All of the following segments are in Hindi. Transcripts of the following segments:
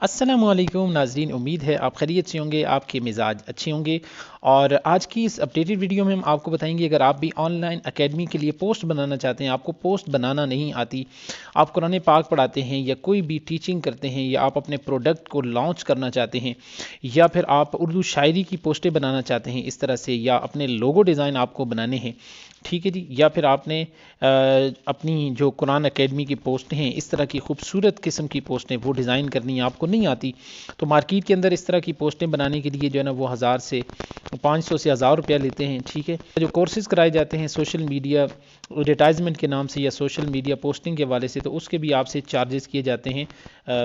अस्सलामुअलैकुम नाजरीन, उम्मीद है आप खैरियत से होंगे, आपके मिजाज अच्छे होंगे। और आज की इस अपडेटेड वीडियो में हम आपको बताएंगे, अगर आप भी ऑनलाइन एकेडमी के लिए पोस्ट बनाना चाहते हैं, आपको पोस्ट बनाना नहीं आती, आप कुरान पाक पढ़ाते हैं या कोई भी टीचिंग करते हैं या आप अपने प्रोडक्ट को लॉन्च करना चाहते हैं या फिर आप उर्दू शायरी की पोस्टें बनाना चाहते हैं इस तरह से, या अपने लोगो डिज़ाइन आपको बनाने हैं, ठीक है जी, या फिर आपने अपनी जो कुरान एकेडमी की पोस्ट हैं इस तरह की खूबसूरत किस्म की पोस्टें वो डिज़ाइन करनी है, आपको नहीं आती, तो मार्केट के अंदर इस तरह की पोस्टें बनाने के लिए जो है ना वो 1000 से 500 से 1000 रुपया लेते हैं। ठीक है, जो कोर्सेज़ कराए जाते हैं सोशल मीडिया एडवर्टाइजमेंट के नाम से या सोशल मीडिया पोस्टिंग के वाले से, तो उसके भी आपसे चार्जेस किए जाते हैं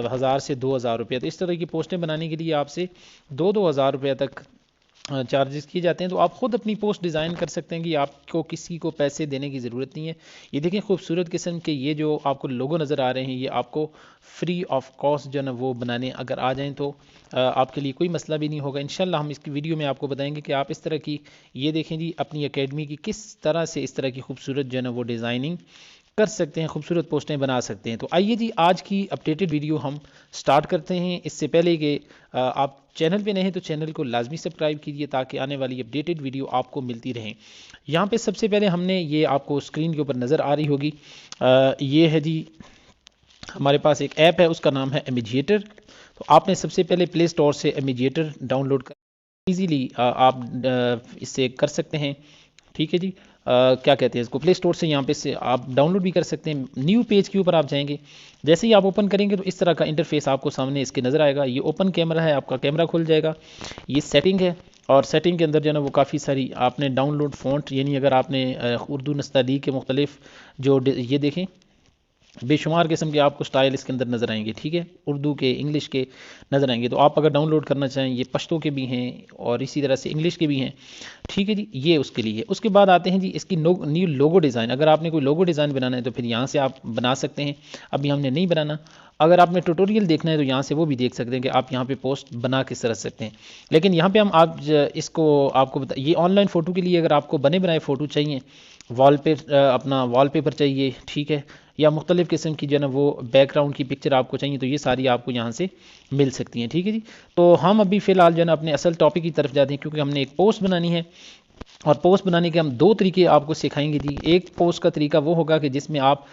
1000 से 2000 रुपया। तो इस तरह की पोस्टें बनाने के लिए आपसे 2-2000 रुपया तक चार्जेस किए जाते हैं। तो आप ख़ुद अपनी पोस्ट डिज़ाइन कर सकते हैं कि आपको किसी को पैसे देने की ज़रूरत नहीं है। ये देखें खूबसूरत किस्म के ये जो आपको लोगो नज़र आ रहे हैं, ये आपको फ्री ऑफ कॉस्ट जो है ना वो बनाने अगर आ जाएं तो आपके लिए कोई मसला भी नहीं होगा। इंशाल्लाह हम इसकी वीडियो में आपको बताएंगे कि आप इस तरह की, ये देखें जी, अपनी एकेडमी की किस तरह से इस तरह की खूबसूरत जो है ना वो डिज़ाइनिंग कर सकते हैं, खूबसूरत पोस्टें बना सकते हैं। तो आइए जी, आज की अपडेटेड वीडियो हम स्टार्ट करते हैं। इससे पहले कि आप चैनल पे नए हैं तो चैनल को लाजमी सब्सक्राइब कीजिए ताकि आने वाली अपडेटेड वीडियो आपको मिलती रहें। यहाँ पे सबसे पहले हमने, ये आपको स्क्रीन के ऊपर नज़र आ रही होगी, ये है जी हमारे पास एक ऐप है, उसका नाम है इमेजिएटर। तो आपने सबसे पहले प्ले स्टोर से इमेजिएटर डाउनलोड कर ईज़िली आप इससे कर सकते हैं। ठीक है जी, क्या कहते हैं इसको, प्ले स्टोर से यहाँ पे से आप डाउनलोड भी कर सकते हैं। न्यू पेज के ऊपर आप जाएंगे, जैसे ही आप ओपन करेंगे तो इस तरह का इंटरफेस आपको सामने इसके नज़र आएगा। ये ओपन कैमरा है, आपका कैमरा खुल जाएगा। ये सेटिंग है, और सेटिंग के अंदर जो है ना वो काफ़ी सारी आपने डाउनलोड फ़ॉन्ट, यानी अगर आपने उर्दू नस्ताली के मुख्तलिफ जो ये देखें बेशुमार किस्म के आपको स्टाइल इसके अंदर नज़र आएंगे। ठीक है, उर्दू के, इंग्लिश के नज़र आएंगे। तो आप अगर डाउनलोड करना चाहें, ये पश्तो के भी हैं और इसी तरह से इंग्लिश के भी हैं। ठीक है जी, ये उसके लिए। उसके बाद आते हैं जी इसकी न्यू लोगो डिज़ाइन। अगर आपने कोई लोगो डिज़ाइन बनाना है तो फिर यहाँ से आप बना सकते हैं, अभी हमने नहीं बनाना। अगर आपने ट्यूटोरियल देखना है तो यहाँ से वो भी देख सकते हैं कि आप यहाँ पे पोस्ट बना किस तरह सकते हैं। लेकिन यहाँ पे हम आप इसको आपको ये ऑनलाइन फ़ोटो के लिए अगर आपको बने बनाए फ़ोटो चाहिए, अपना वॉलपेपर चाहिए, ठीक है, या मुख्तलिफ़ किस्म की जो है ना वो बैकग्राउंड की पिक्चर आपको चाहिए, तो ये सारी आपको यहाँ से मिल सकती हैं। ठीक है जी, तो हम अभी फ़िलहाल जो है ना अपने असल टॉपिक की तरफ जाते हैं, क्योंकि हमने एक पोस्ट बनानी है। और पोस्ट बनाने के हम दो तरीके आपको सिखाएंगे जी। एक पोस्ट का तरीका वो होगा कि जिसमें आप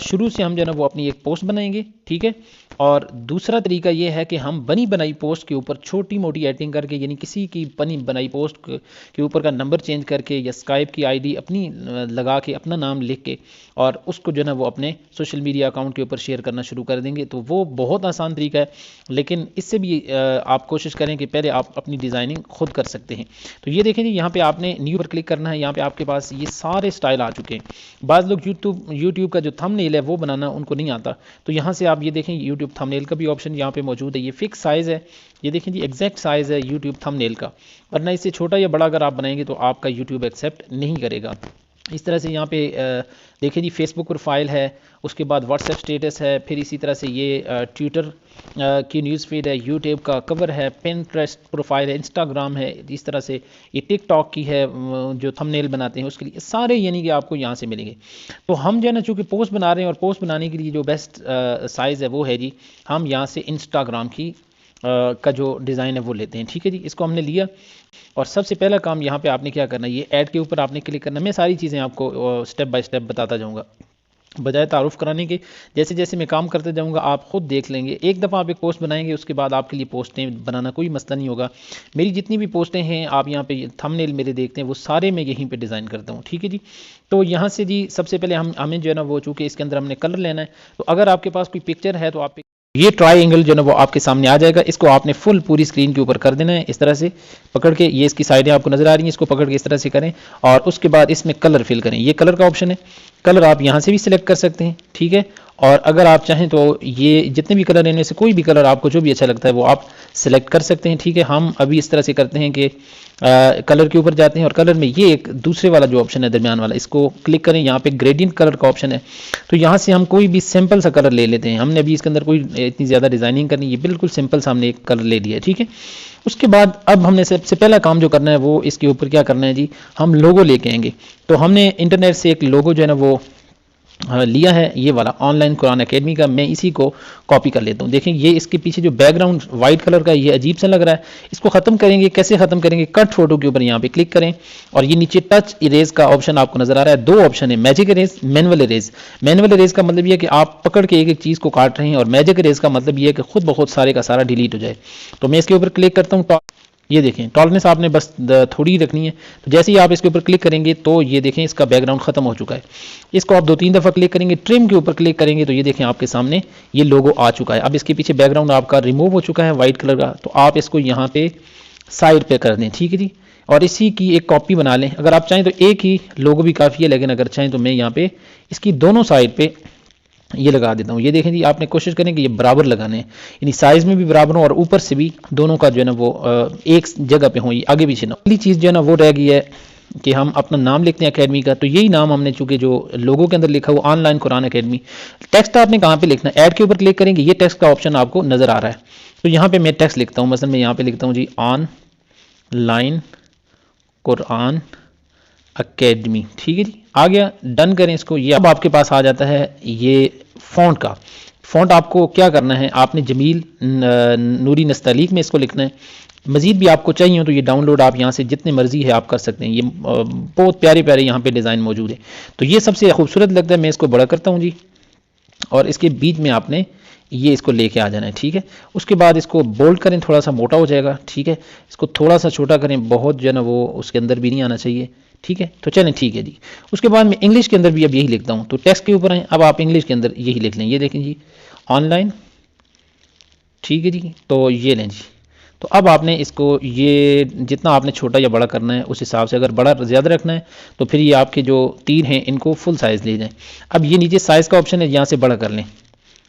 शुरू से हम जो है ना वो अपनी एक पोस्ट बनाएंगे, ठीक है। और दूसरा तरीका ये है कि हम बनी बनाई पोस्ट के ऊपर छोटी मोटी एडिटिंग करके, यानी किसी की बनी बनाई पोस्ट के ऊपर का नंबर चेंज करके या स्काइप की आईडी अपनी लगा के, अपना नाम लिख के, और उसको जो है ना वो अपने सोशल मीडिया अकाउंट के ऊपर शेयर करना शुरू कर देंगे। तो वो बहुत आसान तरीका है, लेकिन इससे भी आप कोशिश करें कि पहले आप अपनी डिज़ाइनिंग खुद कर सकते हैं। तो ये देखें जी, यहाँ पे आपने न्यू पर क्लिक करना है। यहाँ पे आपके पास ये सारे स्टाइल आ चुके हैं। बाज़ लोग यूट्यूब का जो थंबनेल है वो बनाना उनको नहीं आता, तो यहाँ से आप ये देखें यूट्यूब थंबनेल का भी ऑप्शन यहाँ पे मौजूद है। ये फिक्स साइज़ है, ये देखें जी, एग्जैक्ट साइज़ है यूट्यूब थंबनेल का, वरना इससे छोटा या बड़ा अगर आप बनाएंगे तो आपका यूट्यूब एक्सेप्ट नहीं करेगा। इस तरह से यहाँ पे देखें जी, फेसबुक प्रोफाइल है, उसके बाद व्हाट्सएप स्टेटस है, फिर इसी तरह से ये ट्विटर की न्यूज़ फीड है, यूट्यूब का कवर है, पिंटरेस्ट प्रोफाइल है, इंस्टाग्राम है, इस तरह से ये टिकटॉक की है, जो थंबनेल बनाते हैं उसके लिए सारे, यानी कि आपको यहाँ से मिलेंगे। तो हम जो है ना चूँकि पोस्ट बना रहे हैं, और पोस्ट बनाने के लिए जो बेस्ट साइज़ है वो है जी, हम यहाँ से इंस्टाग्राम की का जो डिज़ाइन है वो लेते हैं। ठीक है जी, इसको हमने लिया, और सबसे पहला काम यहाँ पे आपने क्या करना है, ये ऐड के ऊपर आपने क्लिक करना है। मैं सारी चीज़ें आपको स्टेप बाय स्टेप बताता जाऊँगा, बजाय तारुफ कराने के। जैसे जैसे मैं काम करते जाऊँगा आप ख़ुद देख लेंगे। एक दफ़ा आप एक पोस्ट बनाएंगे, उसके बाद आपके लिए पोस्टें बनाना कोई मसला नहीं होगा। मेरी जितनी भी पोस्टें हैं, आप यहाँ पे थंबनेल मेरे देखते हैं, वो सारे मैं यहीं पे डिज़ाइन करता हूँ। ठीक है जी, तो यहाँ से जी सबसे पहले हमें जो है ना वो, चूँकि इसके अंदर हमने कलर लेना है, तो अगर आपके पास कोई पिक्चर है तो आप ये ट्राइंगल जो है ना वो आपके सामने आ जाएगा। इसको आपने फुल पूरी स्क्रीन के ऊपर कर देना है, इस तरह से पकड़ के। ये इसकी साइडें आपको नज़र आ रही हैं, इसको पकड़ के इस तरह से करें, और उसके बाद इसमें कलर फिल करें। ये कलर का ऑप्शन है, कलर आप यहाँ से भी सिलेक्ट कर सकते हैं। ठीक है, और अगर आप चाहें तो ये जितने भी कलर हैं इनमें से कोई भी कलर आपको जो भी अच्छा लगता है वो आप सिलेक्ट कर सकते हैं। ठीक है, हम अभी इस तरह से करते हैं कि कलर के ऊपर जाते हैं, और कलर में ये एक दूसरे वाला जो ऑप्शन है दरमियान वाला, इसको क्लिक करें। यहाँ पे ग्रेडियंट कलर का ऑप्शन है, तो यहाँ से हम कोई भी सिंपल सा कलर ले लेते हैं। हमने अभी इसके अंदर कोई इतनी ज़्यादा डिज़ाइनिंग करनी, ये बिल्कुल सिंपल सा हमने एक कलर ले लिया है। ठीक है, उसके बाद अब हमने सबसे पहला काम जो करना है वो इसके ऊपर क्या करना है जी, हम लोगो लेके आएंगे। तो हमने इंटरनेट से एक लोगो जो है ना वो लिया है ये वाला ऑनलाइन कुरान एकेडमी का, मैं इसी को कॉपी कर लेता हूँ। देखें ये इसके पीछे जो बैकग्राउंड वाइट कलर का ये अजीब सा लग रहा है, इसको ख़त्म करेंगे। कैसे ख़त्म करेंगे? कट फोटो के ऊपर यहाँ पे क्लिक करें और ये नीचे टच इरेज का ऑप्शन आपको नजर आ रहा है। दो ऑप्शन है, magic erase, manual erase. Manual erase का मतलब ये है कि आप पकड़ के एक एक चीज़ को काट रहे हैं, और मैजिक इरेज का मतलब ये है कि खुद ब खुद सारे का सारा डिलीट हो जाए। तो मैं इसके ऊपर क्लिक करता हूँ। ये देखें टॉलरेंस आपने बस थोड़ी रखनी है। तो जैसे ही आप इसके ऊपर क्लिक करेंगे तो ये देखें इसका बैकग्राउंड खत्म हो चुका है। इसको आप 2-3 दफ़ा क्लिक करेंगे, ट्रिम के ऊपर क्लिक करेंगे तो ये देखें आपके सामने ये लोगो आ चुका है। अब इसके पीछे बैकग्राउंड आपका रिमूव हो चुका है वाइट कलर का, तो आप इसको यहाँ पे साइड पे कर दें, ठीक है जी। और इसी की एक कॉपी बना लें। अगर आप चाहें तो एक ही लोगो भी काफ़ी है, लेकिन अगर चाहें तो मैं यहाँ पे इसकी दोनों साइड पे ये लगा देता हूँ। ये देखें जी, आपने कोशिश करें कि ये बराबर लगाने हैं, यानी साइज़ में भी बराबर हो और ऊपर से भी दोनों का जो है ना वो एक जगह पे हो, ये आगे पीछे ना। अगली चीज़ जो है ना वो रह गई है कि हम अपना नाम लिखते हैं एकेडमी का। तो यही नाम हमने चूंकि जो लोगों के अंदर लिखा हुआ ऑनलाइन कुरान एकेडमी, टेक्स्ट आपने कहाँ पे लिखना है? ऐड के ऊपर क्लिक करेंगे, ये टेक्स्ट का ऑप्शन आपको नज़र आ रहा है। तो यहाँ पे मैं टेक्स्ट लिखता हूँ, मसलन मैं यहाँ पे लिखता हूँ जी ऑनलाइन कुरान एकेडमी, ठीक है जी। आ गया, डन करें इसको। ये अब आपके पास आ जाता है ये फ़ॉन्ट का। फ़ॉन्ट आपको क्या करना है, आपने जमील नूरी नस्तालीक में इसको लिखना है। मज़ीद भी आपको चाहिए हो तो ये डाउनलोड आप यहाँ से जितने मर्जी है आप कर सकते हैं। ये बहुत प्यारे प्यारे यहाँ पे डिज़ाइन मौजूद है। तो ये सबसे खूबसूरत लगता है, मैं इसको बड़ा करता हूँ जी, और इसके बीच में आपने ये इसको लेके आ जाना है, ठीक है। उसके बाद इसको बोल्ड करें, थोड़ा सा मोटा हो जाएगा, ठीक है। इसको थोड़ा सा छोटा करें, बहुत जो है ना वो उसके अंदर भी नहीं आना चाहिए, ठीक है। तो चलें ठीक है जी। उसके बाद मैं इंग्लिश के अंदर भी अब यही लिखता हूँ, तो टेक्स्ट के ऊपर है, अब आप इंग्लिश के अंदर यही लिख लें। ये देखें जी ऑनलाइन, ठीक है जी। तो ये लें जी। तो अब आपने इसको ये जितना आपने छोटा या बड़ा करना है उस हिसाब से, अगर बड़ा ज़्यादा रखना है तो फिर ये आपके जो तीर हैं इनको फुल साइज़ ले जाएं। अब ये नीचे साइज़ का ऑप्शन है, यहाँ से बड़ा कर लें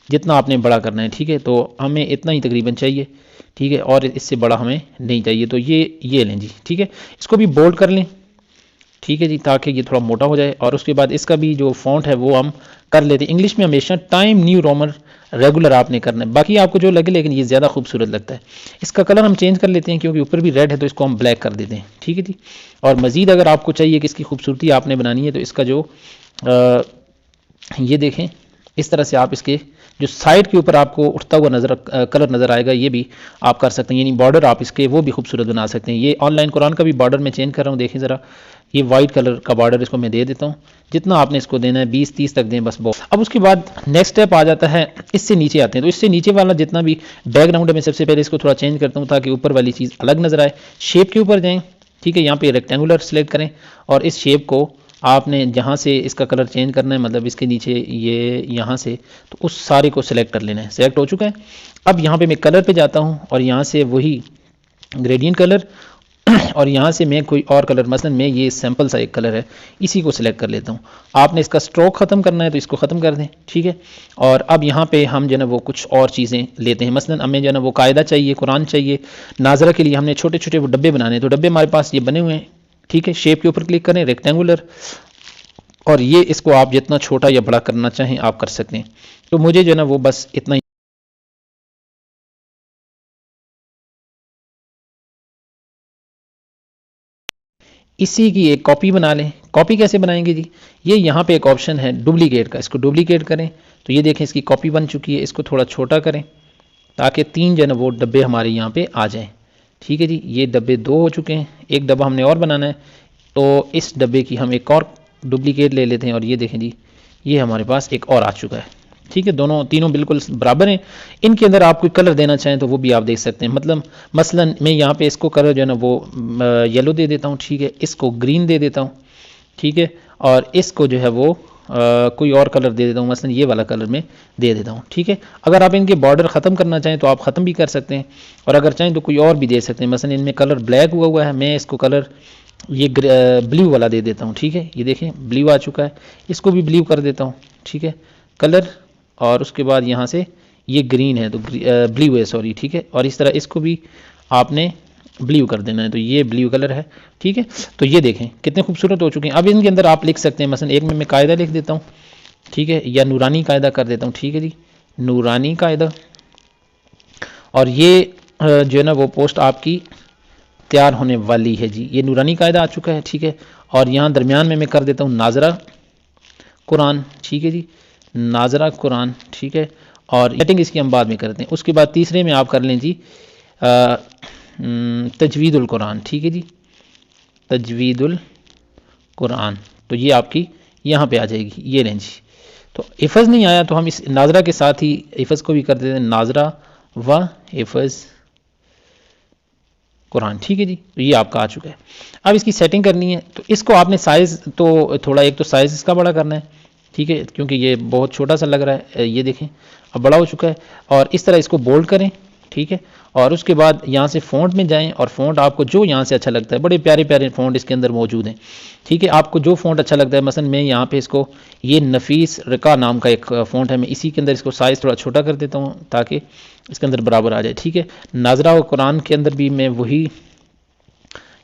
जितना आपने बड़ा करना है, ठीक है। तो हमें इतना ही तकरीबन चाहिए, ठीक है, और इससे बड़ा हमें नहीं चाहिए। तो ये लें जी, ठीक है। इसको भी बोल्ड कर लें, ठीक है जी, ताकि ये थोड़ा मोटा हो जाए। और उसके बाद इसका भी जो फॉन्ट है वो हम कर लेते हैं इंग्लिश में हमेशा टाइम न्यू रोमन रेगुलर आपने करना है, बाकी आपको जो लगे, लेकिन ये ज़्यादा खूबसूरत लगता है। इसका कलर हम चेंज कर लेते हैं क्योंकि ऊपर भी रेड है, तो इसको हम ब्लैक कर देते हैं, ठीक है जी। और मज़ीद अगर आपको चाहिए कि इसकी खूबसूरती आपने बनानी है तो इसका जो ये देखें इस तरह से आप इसके जो साइड के ऊपर आपको उठता हुआ कलर नज़र आएगा, ये भी आप कर सकते हैं, यानी बॉर्डर आप इसके वो भी खूबसूरत बना सकते हैं। ये ऑनलाइन कुरान का भी बॉर्डर मैं चेंज कर रहा हूँ, देखें ज़रा, ये वाइट कलर का बॉर्डर इसको मैं दे देता हूँ। जितना आपने इसको देना है 20-30 तक दें बस बहुत। अब उसके बाद नेक्स्ट स्टेप आ जाता है, इससे नीचे आते हैं। तो इससे नीचे वाला जितना भी बैकग्राउंड है, मैं सबसे पहले इसको थोड़ा चेंज करता हूँ ताकि ऊपर वाली चीज़ अलग नज़र आए। शेप के ऊपर जाएँ, ठीक है, यहाँ पे रेक्टेंगुलर सेलेक्ट करें और इस शेप को आपने जहाँ से इसका कलर चेंज करना है, मतलब इसके नीचे ये यहाँ से, तो उस सारे को सिलेक्ट कर लेना है। सिलेक्ट हो चुका है। अब यहाँ पे मैं कलर पे जाता हूँ और यहाँ से वही ग्रेडियंट कलर और यहाँ से मैं कोई और कलर, मसलन मैं ये सैम्पल सा एक कलर है, इसी को सिलेक्ट कर लेता हूँ। आपने इसका स्ट्रोक ख़त्म करना है तो इसको ख़त्म कर दें, ठीक है। और अब यहाँ पे हम जो है ना वो कुछ और चीज़ें लेते हैं, मसलन हमें जो है ना वो कायदा चाहिए, कुरान चाहिए। नाजरा के लिए हमने छोटे छोटे वो डब्बे बनाने हैं, तो डब्बे हमारे पास ये बने हुए हैं, ठीक है। शेप के ऊपर क्लिक करें, रेक्टेंगुलर, और ये इसको आप जितना छोटा या बड़ा करना चाहें आप कर सकते हैं। तो मुझे जो है ना वो बस इतना ही। इसी की एक कॉपी बना लें। कॉपी कैसे बनाएंगे जी? ये यहाँ पे एक ऑप्शन है डुप्लीकेट का, इसको डुप्लीकेट करें तो ये देखें इसकी कॉपी बन चुकी है। इसको थोड़ा छोटा करें ताकि 3 जो है ना वो डब्बे हमारे यहाँ पे आ जाएं, ठीक है जी। ये डब्बे 2 हो चुके हैं, एक डब्बा हमने और बनाना है, तो इस डब्बे की हम एक और डुप्लीकेट ले लेते हैं और ये देखें जी ये हमारे पास एक और आ चुका है, ठीक है। दोनों तीनों बिल्कुल बराबर हैं। इनके अंदर आप कोई कलर देना चाहें तो वो भी आप देख सकते हैं, मतलब मसलन मैं यहाँ पे इसको कलर जो है ना वो येलो दे देता हूँ, ठीक है। इसको ग्रीन दे देता हूँ, ठीक है। और इसको जो है वो कोई और कलर दे देता हूँ, मसलन ये वाला कलर में दे देता हूँ, ठीक है। अगर आप इनके बॉर्डर ख़त्म करना चाहें तो आप ख़त्म भी कर सकते हैं, और अगर चाहें तो कोई और भी दे सकते हैं। मसलन इनमें कलर ब्लैक हुआ है, मैं इसको कलर ये ब्लू वाला दे देता हूँ, ठीक है। ये देखें ब्लू आ चुका है, इसको भी ब्लू कर देता हूँ, ठीक है, कलर। और उसके बाद यहाँ से ये ग्रीन है तो ब्लू है, सॉरी, ठीक है। और इस तरह इसको भी आपने ब्लू कर देना है, तो ये ब्लू कलर है, ठीक है। तो ये देखें कितने खूबसूरत हो चुके हैं। अब इनके अंदर आप लिख सकते हैं, मसलन एक में मैं कायदा लिख देता हूँ, ठीक है, या नूरानी कायदा कर देता हूँ, ठीक है जी, नूरानी कायदा। और ये जो है ना वो पोस्ट आपकी तैयार होने वाली है जी। ये नूरानी कायदा आ चुका है, ठीक है। और यहाँ दरमियान में मैं कर देता हूँ नाजरा कुरान, ठीक है जी, नाजरा कुरान, ठीक है। और सेटिंग इसकी हम बाद में करते हैं। उसके बाद तीसरे में आप कर लें जी तजवीदुल कुरान, ठीक है जी, तजवीदुल कुरान। तो ये आपकी यहाँ पे आ जाएगी, ये लें जी। तो हिफ़्ज़ नहीं आया तो हम इस नाजरा के साथ ही हिफ़्ज़ को भी कर देते हैं, नाजरा व हिफ़्ज़ कुरान, ठीक है जी। तो ये आपका आ चुका है। अब इसकी सेटिंग करनी है, तो इसको आपने साइज़ तो थोड़ा, एक तो साइज़ इसका बड़ा करना है, ठीक है, क्योंकि ये बहुत छोटा सा लग रहा है, ये देखें अब बड़ा हो चुका है। और इस तरह इसको बोल्ड करें, ठीक है। और उसके बाद यहाँ से फ़ॉन्ट में जाएं और फ़ॉन्ट आपको जो यहाँ से अच्छा लगता है, बड़े प्यारे प्यारे फ़ॉन्ट इसके अंदर मौजूद हैं, ठीक है। आपको जो फ़ॉन्ट अच्छा लगता है, मसलन मैं यहाँ पे इसको, ये नफीस रका नाम का एक फ़ॉन्ट है, मैं इसी के अंदर इसको साइज़ थोड़ा छोटा कर देता हूँ ताकि इसके अंदर बराबर आ जाए, ठीक है। नाजरा व कुरान के अंदर भी मैं वही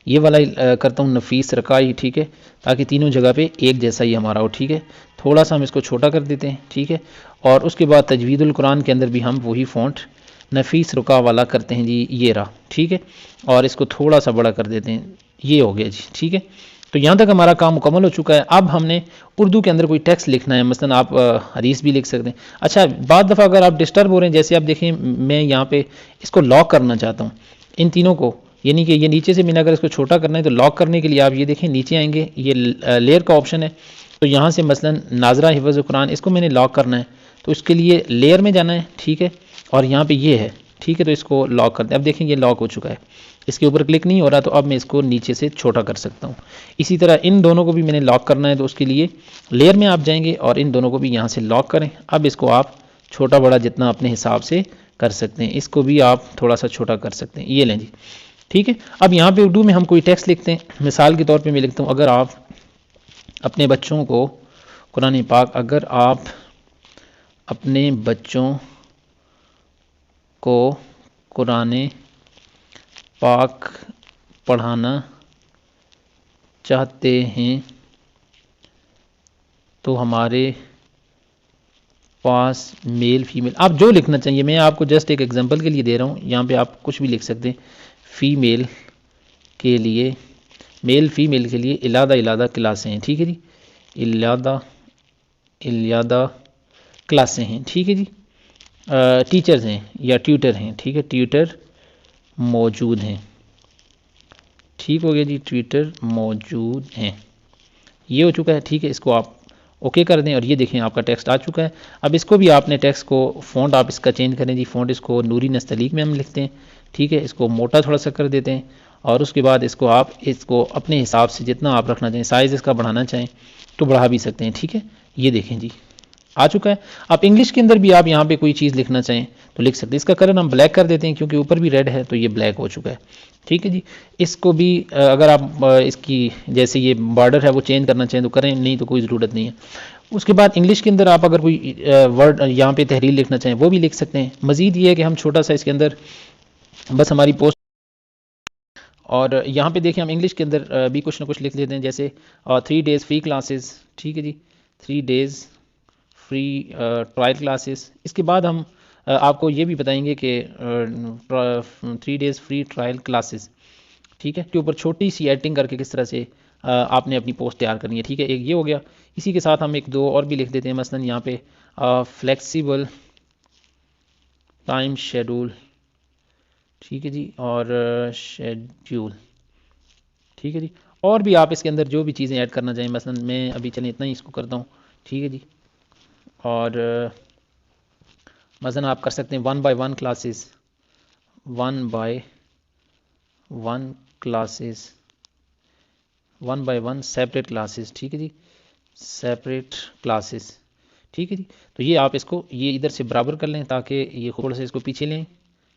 ये वाला करता हूँ, नफीस रकाई, ठीक है, ताकि तीनों जगह पे एक जैसा ही हमारा हो, ठीक है। थोड़ा सा हम इसको छोटा कर देते हैं, ठीक है। और उसके बाद तजवीदुल कुरान के अंदर भी हम वही फ़ॉन्ट नफीस रुका वाला करते हैं जी, ये रहा, ठीक है। और इसको थोड़ा सा बड़ा कर देते हैं, ये हो गया जी, ठीक है। तो यहाँ तक हमारा काम मुकम्मल हो चुका है। अब हमने उर्दू के अंदर कोई टेक्स्ट लिखना है, मसलन आप हदीस भी लिख सकते हैं। अच्छा, बाद दफ़ा अगर आप डिस्टर्ब हो रहे हैं, जैसे आप देखें मैं यहाँ पे इसको लॉक करना चाहता हूँ, इन तीनों को, यानी कि ये नीचे से मैंने अगर इसको छोटा करना है तो लॉक करने के लिए आप ये देखें नीचे आएंगे, ये लेयर का ऑप्शन है। तो यहाँ से मसलन नाजरा हिफ़्ज़ कुरान, इसको मैंने लॉक करना है, तो इसके लिए लेयर में जाना है, ठीक है। और यहाँ पे ये है, ठीक है, तो इसको लॉक करते हैं। अब देखें ये लॉक हो चुका है, इसके ऊपर क्लिक नहीं हो रहा, तो अब मैं इसको नीचे से छोटा कर सकता हूँ। इसी तरह इन दोनों को भी मैंने लॉक करना है, तो उसके लिए लेयर में आप जाएंगे और इन दोनों को भी यहाँ से लॉक करें। अब इसको आप छोटा बड़ा जितना अपने हिसाब से कर सकते हैं, इसको भी आप थोड़ा सा छोटा कर सकते हैं, ये लें जी, ठीक है। अब यहाँ पे उर्दू में हम कोई टेक्स्ट लिखते हैं, मिसाल के तौर पे मैं लिखता हूँ, अगर आप अपने बच्चों को कुरान पाक, अगर आप अपने बच्चों को कुरान पाक पढ़ाना चाहते हैं तो हमारे पास मेल फीमेल, आप जो लिखना चाहिए, मैं आपको जस्ट एक एग्जांपल के लिए दे रहा हूँ। यहाँ पे आप कुछ भी लिख सकते हैं। फीमेल के लिए, मेल फीमेल के लिए इलादा इलादा क्लासें हैं, ठीक है जी, इलादा इलादा क्लासें हैं, ठीक है जी। टीचर्स हैं या ट्यूटर हैं, ठीक है, ट्यूटर मौजूद हैं, ठीक हो गया जी, ट्यूटर मौजूद हैं, ये हो चुका है, ठीक है। इसको आप ओके कर दें और ये देखें आपका टेक्स्ट आ चुका है। अब इसको भी आपने टेक्स्ट को फ़ॉन्ट आप इसका चेंज करें जी, फ़ॉन्ट इसको नूरी नस्तलीक में हम लिखते हैं, ठीक है। इसको मोटा थोड़ा सा कर देते हैं और उसके बाद इसको आप इसको अपने हिसाब से जितना आप रखना चाहें, साइज़ इसका बढ़ाना चाहें तो बढ़ा भी सकते हैं, ठीक है। ये देखें जी आ चुका है। आप इंग्लिश के अंदर भी आप यहाँ पे कोई चीज़ लिखना चाहें तो लिख सकते हैं। इसका कलर हम ब्लैक कर देते हैं क्योंकि ऊपर भी रेड है, तो ये ब्लैक हो चुका है, ठीक है जी। इसको भी अगर आप इसकी जैसे ये बॉर्डर है वो चेंज करना चाहें तो करें, नहीं तो कोई ज़रूरत नहीं है। उसके बाद इंग्लिश के अंदर आप अगर कोई वर्ड यहाँ पे तहरीर लिखना चाहें वो भी लिख सकते हैं। मज़ीद ये है कि हम छोटा सा इसके अंदर बस हमारी पोस्ट, और यहाँ पे देखें हम इंग्लिश के अंदर भी कुछ ना कुछ लिख लेते हैं, जैसे 3 डेज़ फ्री क्लासेस, ठीक है जी, 3 डेज़ फ्री ट्रायल क्लासेस। इसके बाद हम आपको ये भी बताएंगे कि 3 डेज़ फ्री ट्रायल क्लासेस, ठीक है, के ऊपर छोटी सी एडिटिंग करके किस तरह से आपने अपनी पोस्ट तैयार करनी है, ठीक है। एक ये हो गया। इसी के साथ हम एक दो और भी लिख देते हैं, मसलन यहाँ पे फ्लेक्सिबल टाइम शेड्यूल, ठीक है जी, और शेड्यूल, ठीक है जी। और भी आप इसके अंदर जो भी चीज़ें ऐड करना चाहें, मसलन मैं अभी चलें इतना ही इसको करता हूँ, ठीक है जी। और मसलन आप कर सकते हैं 1 by 1 classes, 1 by 1 classes, 1 by 1 separate classes, ठीक है जी, सेपरेट क्लासेस, ठीक है जी। तो ये आप इसको ये इधर से बराबर कर लें ताकि ये थोड़ा सा इसको पीछे लें,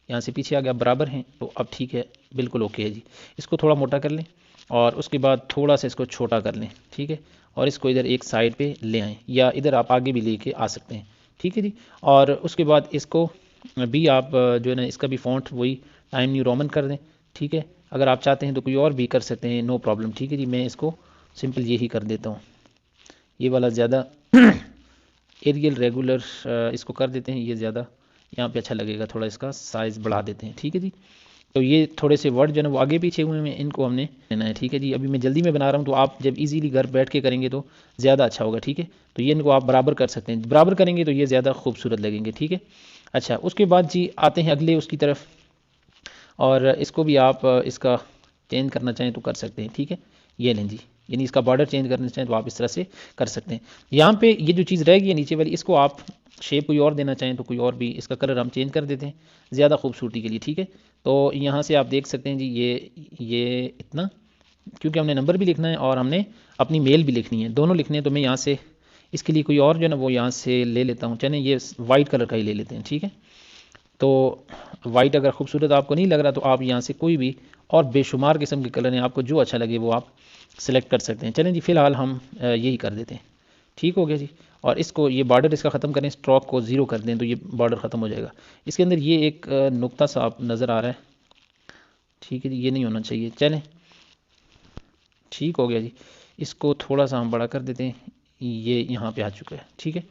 यहाँ से पीछे आ गया, बराबर हैं, तो अब ठीक है, बिल्कुल ओके है जी। इसको थोड़ा मोटा कर लें और उसके बाद थोड़ा सा इसको छोटा कर लें, ठीक है। और इसको इधर एक साइड पे ले आएँ या इधर आप आगे भी लेके आ सकते हैं, ठीक है जी। और उसके बाद इसको भी आप जो है ना इसका भी फ़ॉन्ट वही टाइम न्यू रोमन कर दें, ठीक है। अगर आप चाहते हैं तो कोई और भी कर सकते हैं, नो प्रॉब्लम, ठीक है जी। मैं इसको सिंपल यही कर देता हूँ, ये वाला ज़्यादा एरियल रेगुलर इसको कर देते हैं, ये ज़्यादा यहाँ पे अच्छा लगेगा, थोड़ा इसका साइज़ बढ़ा देते हैं, ठीक है जी। तो ये थोड़े से वर्ड जो है वो आगे पीछे हुए हैं, इनको हमने लेना है। ठीक है जी, अभी मैं जल्दी में बना रहा हूँ, तो आप जब इजीली घर बैठ के करेंगे तो ज़्यादा अच्छा होगा। ठीक है, तो ये इनको आप बराबर कर सकते हैं, बराबर करेंगे तो ये ज़्यादा खूबसूरत लगेंगे। ठीक है, अच्छा उसके बाद जी आते हैं अगले उसकी तरफ, और इसको भी आप इसका चेंज करना चाहें तो कर सकते हैं। ठीक है, ये लें जी, यानी इसका बॉर्डर चेंज करना चाहें तो आप इस तरह से कर सकते हैं। यहाँ पे ये जो चीज़ रहेगी नीचे वाली, इसको आप शेप कोई और देना चाहें तो कोई और भी, इसका कलर हम चेंज कर देते हैं ज़्यादा खूबसूरती के लिए। ठीक है, तो यहाँ से आप देख सकते हैं जी, ये इतना, क्योंकि हमने नंबर भी लिखना है और हमने अपनी मेल भी लिखनी है, दोनों लिखने हैं। तो मैं यहाँ से इसके लिए कोई और जो है ना वो यहाँ से ले लेता हूँ, चलें ये वाइट कलर का ही ले लेते हैं। ठीक है, तो वाइट अगर खूबसूरत आपको नहीं लग रहा तो आप यहाँ से कोई भी और बेशुमार किस्म के कलर हैं, आपको जो अच्छा लगे वो आप सेलेक्ट कर सकते हैं। चलें जी, फ़िलहाल हम यही कर देते हैं। ठीक हो गया जी, और इसको ये बॉर्डर इसका ख़त्म करें, स्ट्रोक को ज़ीरो कर दें तो ये बॉर्डर ख़त्म हो जाएगा। इसके अंदर ये एक नुक्ता सा आप नज़र आ रहा है। ठीक है जी, ये नहीं होना चाहिए। चलें, ठीक हो गया जी, इसको थोड़ा सा हम बड़ा कर देते हैं, ये यहाँ पे आ चुका है। ठीक है,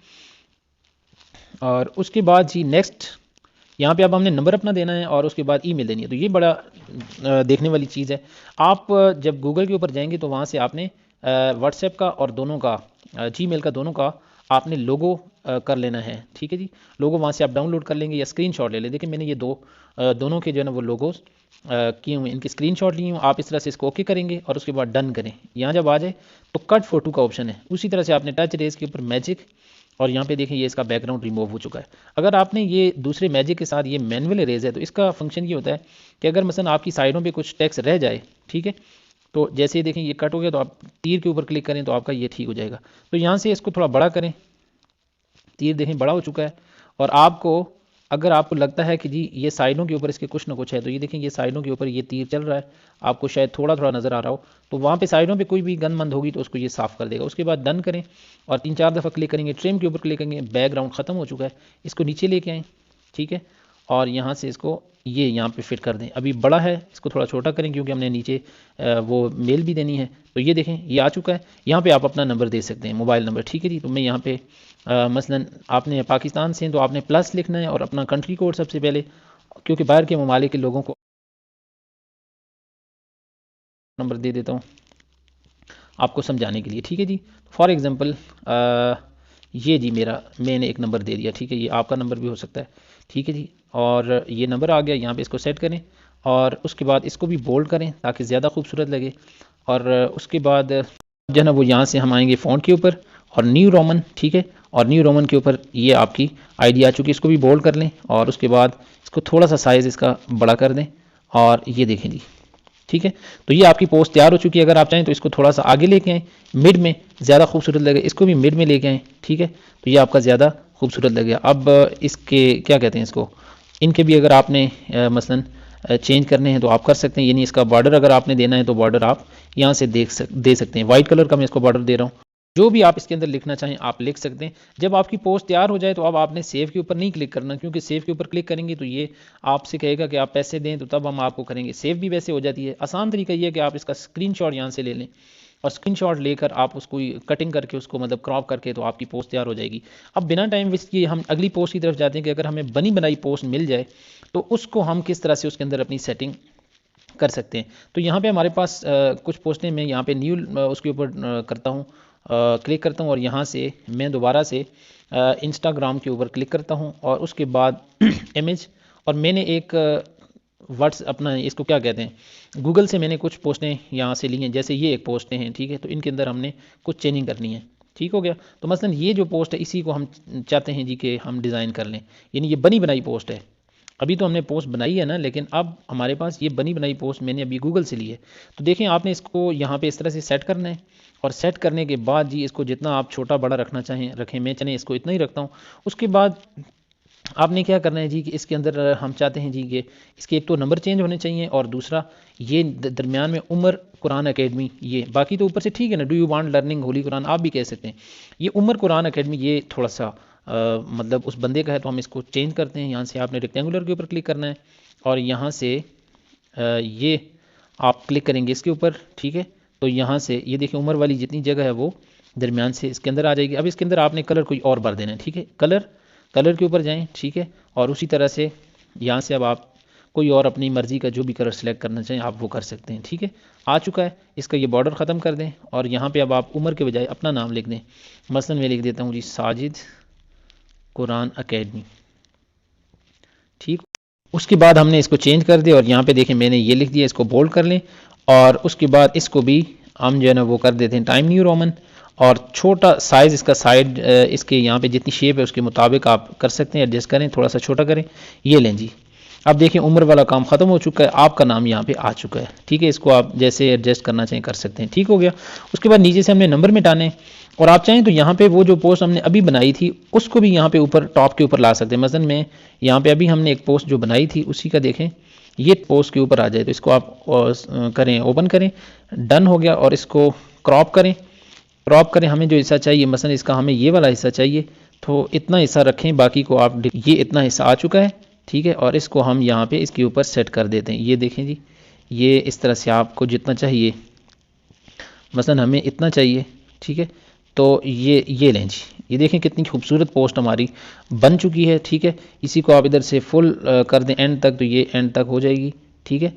और उसके बाद जी नेक्स्ट, यहाँ पे अब हमने नंबर अपना देना है और उसके बाद ईमेल देनी है। तो ये बड़ा देखने वाली चीज़ है। आप जब गूगल के ऊपर जाएंगे तो वहाँ से आपने व्हाट्सएप का और दोनों का, जीमेल का, दोनों का आपने लोगो कर लेना है। ठीक है जी, लोगो वहाँ से आप डाउनलोड कर लेंगे या स्क्रीनशॉट ले लें। देखिए मैंने ये दोनों के जो है ना वो लोगोस किए हुए, इनकी स्क्रीनशॉट लिए हूँ। आप इस तरह से इसको ओके करेंगे और उसके बाद डन करें। यहाँ जब आ जाए तो कट फोटो का ऑप्शन है, उसी तरह से आपने टच रेज के ऊपर मैजिक, और यहाँ पे देखें ये इसका बैकग्राउंड रिमूव हो चुका है। अगर आपने ये दूसरे मैजिक के साथ ये मैनुअल इरेज है, तो इसका फंक्शन ये होता है कि अगर मसलन आपकी साइडों पे कुछ टेक्स्ट रह जाए, ठीक है, तो जैसे देखें ये कट हो गया तो आप तीर के ऊपर क्लिक करें तो आपका ये ठीक हो जाएगा। तो यहाँ से इसको थोड़ा बड़ा करें, तीर देखें बड़ा हो चुका है। और आपको अगर आपको लगता है कि जी ये साइडों के ऊपर इसके कुछ ना कुछ है, तो ये देखें ये साइडों के ऊपर ये तीर चल रहा है, आपको शायद थोड़ा थोड़ा नज़र आ रहा हो, तो वहाँ पे साइडों पे कोई भी गंदमंद होगी तो उसको ये साफ़ कर देगा। उसके बाद डन करें और 3-4 दफ़ा क्लिक करेंगे, ट्रिम के ऊपर क्लिक करेंगे, बैकग्राउंड ख़त्म हो चुका है, इसको नीचे लेके आएँ। ठीक है, और यहाँ से इसको ये यहाँ पे फिट कर दें। अभी बड़ा है, इसको थोड़ा छोटा करें क्योंकि हमने नीचे वो मेल भी देनी है। तो ये देखें ये आ चुका है। यहाँ पे आप अपना नंबर दे सकते हैं, मोबाइल नंबर। ठीक है जी, तो मैं यहाँ पे मसलन आपने पाकिस्तान से हैं तो आपने प्लस लिखना है और अपना कंट्री कोड सबसे पहले, क्योंकि बाहर के ममालिक के लोगों को नंबर दे देता हूँ आपको समझाने के लिए। ठीक है जी, फॉर एग्ज़ाम्पल ये जी मैंने एक नंबर दे दिया। ठीक है, ये आपका नंबर भी हो सकता है। ठीक है जी, और ये नंबर आ गया, यहाँ पे इसको सेट करें और उसके बाद इसको भी बोल्ड करें ताकि ज़्यादा खूबसूरत लगे। और उसके बाद जो है ना वो यहाँ से हम आएंगे फ़ॉन्ट के ऊपर और न्यू रोमन। ठीक है, और न्यू रोमन के ऊपर ये आपकी आईडी आ चुकी है, इसको भी बोल्ड कर लें और उसके बाद इसको थोड़ा सा साइज़ इसका बड़ा कर दें और ये देखें जी। ठीक है, तो ये आपकी पोस्ट तैयार हो चुकी है। अगर आप चाहें तो इसको थोड़ा सा आगे लेके आएँ, मिड में ज़्यादा खूबसूरत लगे, इसको भी मिड में लेके आएँ। ठीक है, तो ये आपका ज़्यादा खूबसूरत लगेगा। अब इसके क्या कहते हैं इसको, इनके भी अगर आपने मसलन चेंज करने हैं तो आप कर सकते हैं। यानी इसका बॉर्डर अगर आपने देना है तो बॉर्डर आप यहाँ से दे सकते हैं। वाइट कलर का मैं इसको बॉर्डर दे रहा हूँ। जो भी आप इसके अंदर लिखना चाहें आप लिख सकते हैं। जब आपकी पोस्ट तैयार हो जाए तो अब आपने सेव के ऊपर नहीं क्लिक करना, क्योंकि सेव के ऊपर क्लिक करेंगे तो ये आपसे कहेगा कि आप पैसे दें, तो तब हम आपको करेंगे। सेव भी वैसे हो जाती है। आसान तरीका ये है कि आप इसका स्क्रीनशॉट यहाँ से ले लें और स्क्रीनशॉट लेकर आप उसको कटिंग करके उसको मतलब क्रॉप करके तो आपकी पोस्ट तैयार हो जाएगी। अब बिना टाइम वेस्ट किए हम अगली पोस्ट की तरफ जाते हैं कि अगर हमें बनी बनाई पोस्ट मिल जाए तो उसको हम किस तरह से उसके अंदर अपनी सेटिंग कर सकते हैं। तो यहाँ पे हमारे पास कुछ पोस्टें मैं यहाँ पे न्यू उसके ऊपर करता हूँ, क्लिक करता हूँ और यहाँ से मैं दोबारा से इंस्टाग्राम के ऊपर क्लिक करता हूँ और उसके बाद इमेज, और मैंने एक वर्ड्स अपना इसको क्या कहते हैं गूगल से मैंने कुछ पोस्टें यहाँ से ली हैं, जैसे ये एक पोस्टें हैं। ठीक है, तो इनके अंदर हमने कुछ चेंजिंग करनी है। ठीक हो गया, तो मसलन ये जो पोस्ट है इसी को हम चाहते हैं जी कि हम डिज़ाइन कर लें, यानी ये बनी बनाई पोस्ट है। अभी तो हमने पोस्ट बनाई है ना, लेकिन अब हमारे पास ये बनी बनाई पोस्ट मैंने अभी गूगल से ली है। तो देखें आपने इसको यहाँ पे इस तरह से सेट करना है और सेट करने के बाद जी इसको जितना आप छोटा बड़ा रखना चाहें रखें, मैं चलें इसको इतना ही रखता हूँ। उसके बाद आपने क्या करना है जी कि इसके अंदर हम चाहते हैं जी कि इसके एक तो नंबर चेंज होने चाहिए और दूसरा ये दरमियान में उमर कुरान अकेडमी, ये बाकी तो ऊपर से ठीक है ना, do you want learning Holi Quran आप भी कह सकते हैं। ये उमर कुरान अकेडमी ये थोड़ा सा मतलब उस बंदे का है, तो हम इसको चेंज करते हैं। यहाँ से आपने रेक्टेंगुलर के ऊपर क्लिक करना है और यहाँ से ये आप क्लिक करेंगे इसके ऊपर। ठीक है, तो यहाँ से ये देखिए उम्र वाली जितनी जगह है वो दरमियान से इसके अंदर आ जाएगी। अब इसके अंदर आपने कलर कोई और भर देना है। ठीक है, कलर के ऊपर जाएं। ठीक है, और उसी तरह से यहाँ से अब आप कोई और अपनी मर्ज़ी का जो भी कलर सेलेक्ट करना चाहें आप वो कर सकते हैं। ठीक है, आ चुका है। इसका ये बॉर्डर ख़त्म कर दें और यहाँ पे अब आप उम्र के बजाय अपना नाम लिख दें। मसलन मैं लिख देता हूँ जी साजिद कुरान अकेडमी। ठीक, उसके बाद हमने इसको चेंज कर दिया और यहाँ पे देखें मैंने ये लिख दिया, इसको बोल्ड कर लें और उसके बाद इसको भी हम जो है ना वो कर देते हैं टाइम न्यू रोमन और छोटा साइज़ इसका साइड इसके यहाँ पे जितनी शेप है उसके मुताबिक आप कर सकते हैं, एडजस्ट करें, थोड़ा सा छोटा करें। ये लें जी, अब देखें उम्र वाला काम ख़त्म हो चुका है, आपका नाम यहाँ पे आ चुका है। ठीक है, इसको आप जैसे एडजस्ट करना चाहें कर सकते हैं। ठीक हो गया। उसके बाद नीचे से हमने नंबर मिटाने और आप चाहें तो यहाँ पे वो जो पोस्ट हमने अभी बनाई थी उसको भी यहाँ पे ऊपर टॉप के ऊपर ला सकते हैं। मसलन में यहाँ पे अभी हमने एक पोस्ट जो बनाई थी उसी का देखें ये पोस्ट के ऊपर आ जाए तो इसको आप करें, ओपन करें, डन हो गया और इसको क्रॉप करें। क्रॉप करें, हमें जो हिस्सा चाहिए मसलन इसका हमें ये वाला हिस्सा चाहिए तो इतना हिस्सा रखें, बाकी को आप ये इतना हिस्सा आ चुका है। ठीक है, और इसको हम यहाँ पे इसके ऊपर सेट कर देते हैं। ये देखें जी, ये इस तरह से आपको जितना चाहिए, मसलन हमें इतना चाहिए। ठीक है, तो ये लें जी, ये देखें कितनी खूबसूरत पोस्ट हमारी बन चुकी है। ठीक है, इसी को आप इधर से फुल कर दें एंड तक तो ये एंड तक हो जाएगी। ठीक है,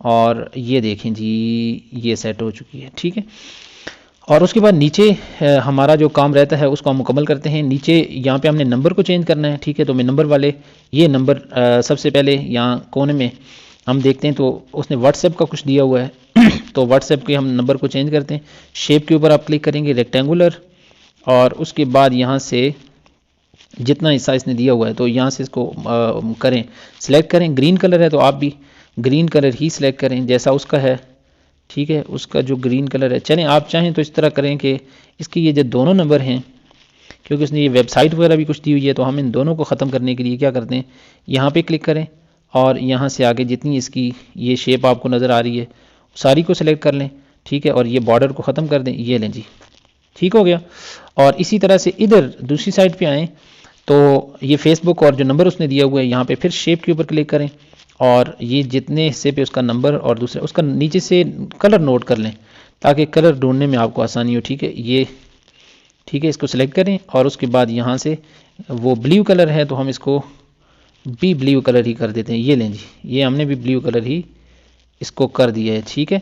और ये देखें जी ये सेट हो चुकी है। ठीक है, और उसके बाद नीचे हमारा जो काम रहता है उसको हम मुकम्मल करते हैं। नीचे यहाँ पे हमने नंबर को चेंज करना है। ठीक है, तो मैं नंबर वाले ये नंबर सबसे पहले यहाँ कोने में हम देखते हैं तो उसने व्हाट्सएप का कुछ दिया हुआ है तो व्हाट्सएप के हम नंबर को चेंज करते हैं। शेप के ऊपर आप क्लिक करेंगे रेक्टेंगुलर और उसके बाद यहाँ से जितना हिस्सा इसने दिया हुआ है तो यहाँ से इसको करें, सिलेक्ट करें। ग्रीन कलर है तो आप भी ग्रीन कलर ही सिलेक्ट करें जैसा उसका है। ठीक है, उसका जो ग्रीन कलर है, चलें आप चाहें तो इस तरह करें कि इसके ये जो दोनों नंबर हैं, क्योंकि उसने ये वेबसाइट वगैरह भी कुछ दी हुई है तो हम इन दोनों को ख़त्म करने के लिए क्या करते हैं, यहाँ पे क्लिक करें और यहाँ से आगे जितनी इसकी ये शेप आपको नज़र आ रही है सारी को सिलेक्ट कर लें। ठीक है, और ये बॉर्डर को ख़त्म कर दें। ये लें जी, ठीक हो गया। और इसी तरह से इधर दूसरी साइड पे आएँ तो ये फेसबुक और जो नंबर उसने दिया हुआ है यहाँ पे फिर शेप के ऊपर क्लिक करें और ये जितने हिस्से पे उसका नंबर और दूसरा उसका नीचे से कलर नोट कर लें ताकि कलर ढूंढने में आपको आसानी हो। ठीक है, ये ठीक है, इसको सिलेक्ट करें और उसके बाद यहाँ से वो ब्लू कलर है तो हम इसको भी ब्लू कलर ही कर देते हैं। ये लें जी, ये हमने भी ब्लू कलर ही इसको कर दिया है। ठीक है,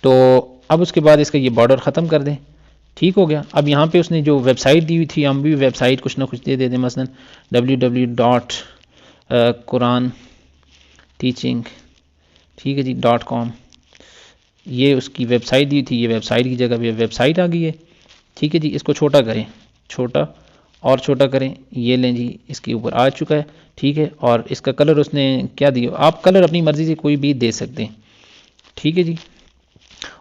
तो अब उसके बाद इसका ये बॉर्डर ख़त्म कर दें। ठीक हो गया। अब यहाँ पे उसने जो वेबसाइट दी हुई थी हम भी वेबसाइट कुछ ना कुछ दे देते हैं, मसलन www.quran टीचिंग, ठीक है जी .com, ये उसकी वेबसाइट दी थी, ये वेबसाइट की जगह पे वेबसाइट आ गई है। ठीक है जी, इसको छोटा करें, छोटा और छोटा करें। ये लें जी, इसके ऊपर आ चुका है। ठीक है, और इसका कलर उसने क्या दिया, आप कलर अपनी मर्ज़ी से कोई भी दे सकते हैं। ठीक है जी,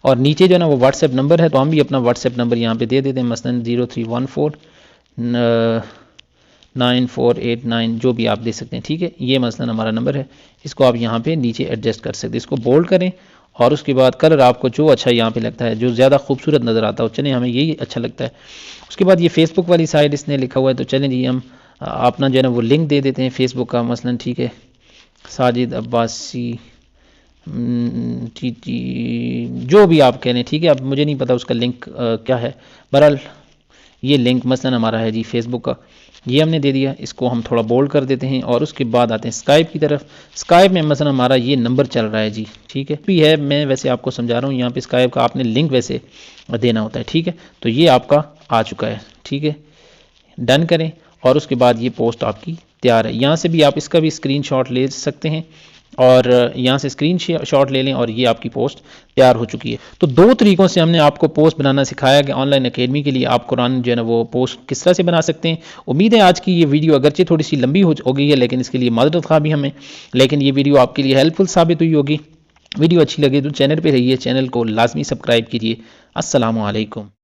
और नीचे जो ना वो व्हाट्सएप नंबर है तो हम भी अपना व्हाट्सएप नंबर यहाँ पे दे देते हैं, मसलन 03149489 जो भी आप दे सकते हैं। ठीक है, ये मसलन हमारा नंबर है, इसको आप यहाँ पे नीचे एडजस्ट कर सकते हैं। इसको बोल्ड करें और उसके बाद कलर आपको जो अच्छा यहाँ पे लगता है, जो ज़्यादा खूबसूरत नज़र आता हो, चलें हमें यही अच्छा लगता है। उसके बाद ये फेसबुक वाली साइड इसने लिखा हुआ है तो चलें जी हम अपना जो है ना वो लिंक दे देते हैं फेसबुक का, मसलन ठीक है साजिद अब्बासी जो भी आप कह लें। ठीक है, अब मुझे नहीं पता उसका लिंक क्या है, बहरहाल ये लिंक मसलन हमारा है जी फेसबुक का, ये हमने दे दिया। इसको हम थोड़ा बोल्ड कर देते हैं और उसके बाद आते हैं स्काइप की तरफ। स्काइप में मसलन हमारा ये नंबर चल रहा है जी, ठीक है भी है, मैं वैसे आपको समझा रहा हूँ, यहाँ पे स्काइप का आपने लिंक वैसे देना होता है। ठीक है, तो ये आपका आ चुका है। ठीक है, डन करें और उसके बाद ये पोस्ट आपकी तैयार है। यहाँ से भी आप इसका भी स्क्रीनशॉट ले सकते हैं और यहाँ से स्क्रीनशॉट ले लें और ये आपकी पोस्ट तैयार हो चुकी है। तो दो तरीक़ों से हमने आपको पोस्ट बनाना सिखाया कि ऑनलाइन एकेडमी के लिए आप कुरान जो है ना वो पोस्ट किस तरह से बना सकते हैं। उम्मीद है आज की ये वीडियो अगरचे थोड़ी सी लंबी हो गई है लेकिन इसके लिए माजरत खा भी हमें, लेकिन ये वीडियो आपके लिए हेल्पफुल साबित हुई होगी। वीडियो अच्छी लगे तो चैनल पर रहिए, चैनल को लाजमी सब्सक्राइब कीजिए। अस्सलामु अलैकुम।